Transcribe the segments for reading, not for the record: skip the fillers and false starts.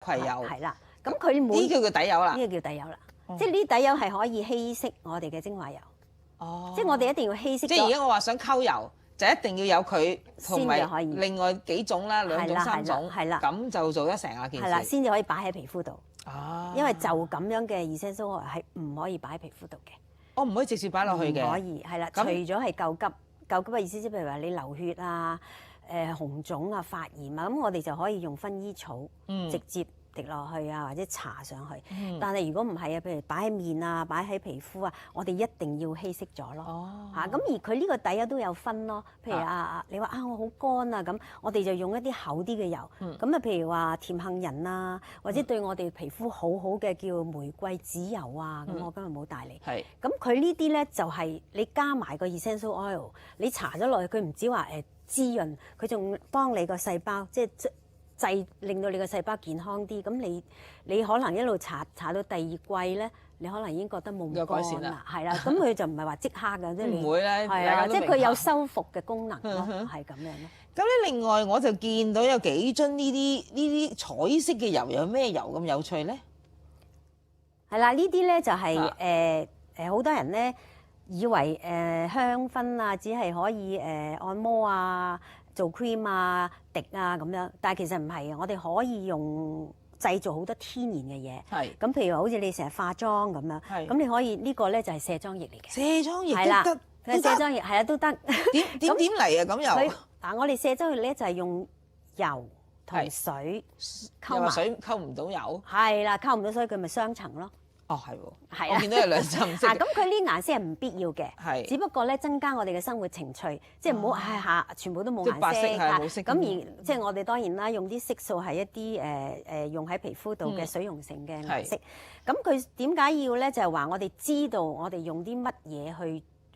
葵油係啦。咁佢呢叫底油啦。呢個叫底油啦，即係呢啲底油係可以稀釋我哋嘅精華油。哦，即係我哋一定要稀釋咗。即係而家我話想溝油，就一定要有佢同埋另外幾種啦，2種3種，係啦，咁就做得成啊件事。係啦，先至可以擺喺皮膚度。啊，因為就咁樣嘅 essential oil 係唔可以擺喺皮膚度嘅。我唔可以直接擺落去嘅。唔可以，係啦。除咗係救急嘅意思，即係譬如話你流血啊、紅腫啊、發炎啊，咁我哋就可以用薰衣草直接滴落去啊，或者搽上去。但係如果唔係啊，譬如擺喺面啊、擺喺皮膚啊，我哋一定要稀釋咗咯。嚇，咁而佢呢個底油都有分咯。譬如你話我好乾啊咁，我哋就用一啲厚啲嘅油。咁啊，譬如話甜杏仁啊，或者對我哋皮膚好好嘅叫玫瑰籽油啊。咁我今日冇帶嚟。係。咁佢呢啲咧就係你加埋個 essential oil，你搽咗落去，佢唔止話滋潤，佢仲幫你個細胞即係令到你個細胞健康啲。咁你可能一路搽到第二季咧，你可能已經覺得冇咁乾啦，係啦。咁佢就唔係話即刻㗎，即係你唔會咧，係啊，即係佢有修復嘅功能咯，係咁樣咯。咁咧，另外我就見到有幾樽呢啲彩色嘅油，有咩油咁有趣咧？係啦，呢啲咧就係好多人咧以為香薰啊，只係可以按摩啊、做 cream 啊、滴啊咁樣，但係其實唔係嘅，我哋可以用製造好多天然嘅嘢。係。咁譬如話好似你成日化妝咁樣，咁你可以呢個咧就係卸妝液嚟嘅。卸妝液都得，卸妝液係啊都得。點嚟啊？咁又嗱，我哋卸妝液咧就係用油同水溝埋。水溝唔到油。係啦，溝唔到，所以佢咪雙層咯。哦，係喎，係啊，我見到有2層色。咁佢呢顏色係唔必要嘅，係，只不過咧增加我哋嘅生活情趣，即係唔好全部都冇顏色，白色係冇色。咁而即係我哋當然啦，用啲色素係一啲用喺皮膚度嘅水溶性嘅顏色。咁佢點解要咧？就係話我哋知道我哋用啲乜嘢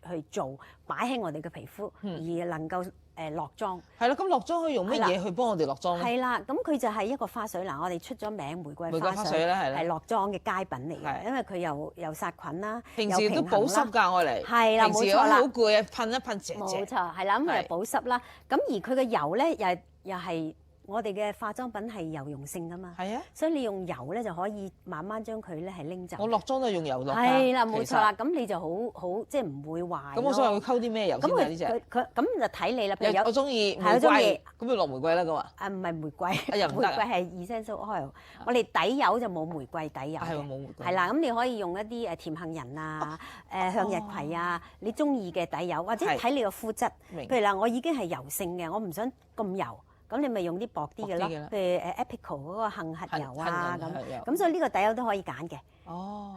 去做，擺喺我哋嘅皮膚，而能夠落妝。係啦，咁落妝可以用乜嘢去幫我哋落妝咧？係啦，咁佢就係一個花水嗱，我哋出咗名玫瑰花水啦，係落妝嘅佳品嚟嘅，因為佢又殺菌啦，平時都保濕㗎，我嚟。係啦，冇錯啦。好攰啊，噴一噴謝謝。冇錯，係啦，咁又保濕啦。咁而佢嘅油咧，又係。我哋嘅化妝品係油溶性㗎嘛，係啊，所以你用油咧就可以慢慢將佢咧係拎走。我落妝都係用油落㗎。係啦，冇錯啦，咁你就好即係唔會壞。咁我想問佢溝啲咩油先啊？呢隻佢咁就睇你啦。譬如我中意玫瑰，咁要落玫瑰啦咁啊？唔係玫瑰，玫瑰係 essential oil。我哋底油就冇玫瑰底油嘅。係冇玫瑰。係啦，咁你可以用一啲甜杏仁啊、向日葵啊，你中意嘅底油，或者睇你個膚質。譬如嗱，我已經係油性嘅，我唔想咁油。咁你咪用啲薄啲嘅咯，譬如Apical 嗰個杏核油啊咁所以呢個底油都可以揀嘅。哦，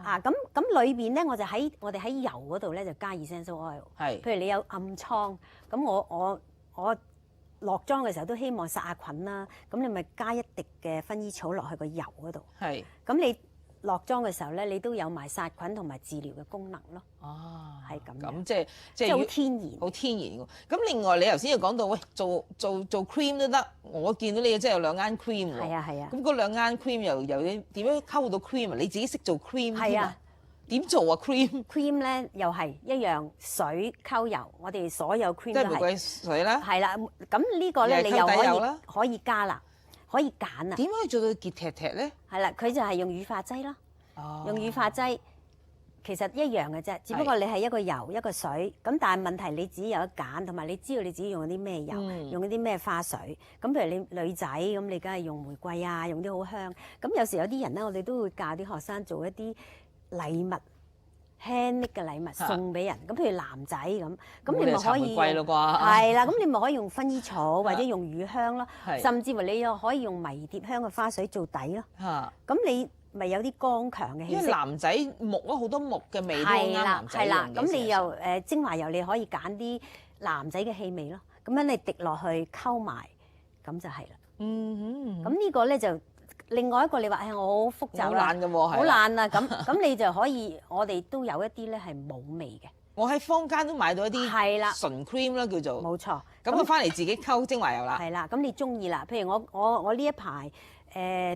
咁裏邊咧，我哋喺油嗰度咧就加 essential oil。係，譬如你有暗瘡，咁我落妝嘅時候都希望殺下菌啦，咁你咪加一滴嘅薰衣草落去個油嗰度。係，咁你落妝嘅時候咧，你都有埋殺菌同埋治療嘅功能咯。哦，係咁。咁即係好天然，好天然喎。咁另外你頭先又講到，喂，做 cream 都得。我見到你真係有2間 cream 喎。係啊係啊。咁嗰2間 cream 又點樣溝到 cream 啊？你自己識做 cream 添啊？點做啊 cream 咧又係一樣水溝油，我哋所有 cream 都係。即係玫瑰水啦。係啦，咁呢個咧你又可以加啦。可以揀啊！點可以做到結踢踢咧？係啦，佢就係用乳化劑咯。哦，用乳化劑其實一樣嘅啫，只不過你係一個油一個水。咁但係問題你自己有得揀，同埋你知道你自己用啲咩油，用啲咩花水。咁譬如你女仔咁，你梗係用玫瑰啊，用啲好香。咁有時有啲人咧，我哋都會教啲學生做一啲禮物。handmade 嘅禮物送俾人，咁譬如男仔咁，咁你咪可以係啦，咁你咪可以用薰衣草或者用乳香咯，甚至乎你又可以用迷迭香嘅花水做底咯。咁你咪有啲剛強嘅氣息。因為男仔木咯，好多木嘅味都啱男仔用嘅。咁你又精華油，你可以揀啲男仔嘅氣味咯。咁樣你滴落去溝埋，咁就係啦。咁呢個咧就。另外一個你話我好複雜啦，好爛嘅喎，好爛啊！咁你就可以，我哋都有一啲咧係冇味嘅。我喺坊間都買到一啲係啦純 cream 啦，叫做冇錯。咁我翻嚟自己溝精華油啦。係啦，咁你中意啦。譬如我呢一排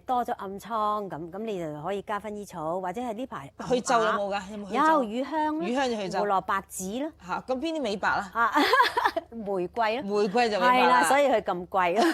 多咗暗瘡咁你就可以加薰衣草，或者係呢排去皺有冇㗎？有冇去有皺？乳香啦，乳香就去皺。胡蘿蔔籽啦，嚇，咁邊啲美白啦？啊玫瑰啦，玫瑰就美白係啦，所以以佢咁貴咯。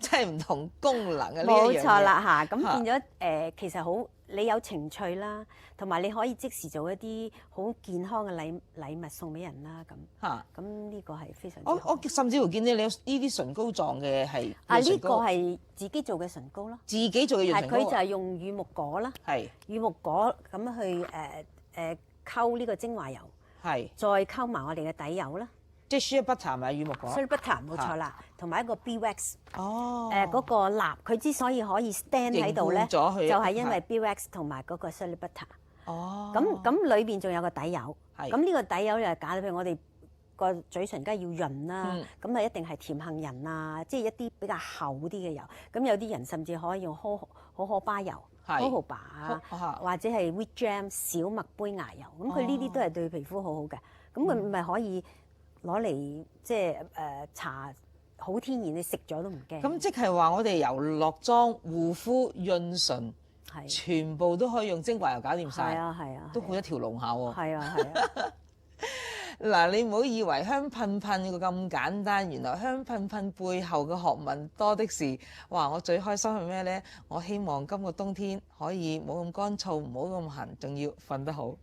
真係唔同功能嘅呢一樣嘢。冇錯啦嚇，咁嚇變咗其實好你有情趣啦，同埋你可以即時做一啲好健康嘅禮物送俾人啦咁。嚇，咁呢個係非常之好。我甚至乎見到你有呢啲唇膏狀嘅係啊，呢唇膏個係自己做嘅唇膏咯，自己做嘅潤唇膏。係佢就係用乳木果啦，係乳木果咁去溝呢個精華油，係再溝埋我哋嘅底油啦，即係 shea butter 咪乳木果。 shea butter 冇錯啦，同埋一個 bee wax。哦。嗰個蠟，佢之所以可以 stand 喺度咧，凝固咗佢就係因為 bee wax 同埋嗰個 shea butter。哦。咁裏邊仲有個底油，係咁呢個底油就係假，譬如我哋個嘴唇梗係要潤啦，嗯咁啊一定係甜杏仁啊，即係一啲比較厚啲嘅油。咁有啲人甚至可以用可可巴油、係 jojoba 啊，嚇或者係 wheat jam 小麥胚芽油。咁佢呢啲都係對皮膚好好嘅。咁佢咪可以攞嚟即係搽好天然，你食咗都唔驚。咁即係話我哋由落妝、護膚、潤唇，係全部都可以用精華油搞掂係晒，啊係啊，都好一條龍下喎。係啊係啊。嗱，你唔好以為香噴噴咁簡單，原來香噴噴背後嘅學問多的是。哇！我最開心係咩呢？我希望今個冬天可以冇咁乾燥，唔好咁痕，仲要瞓得好。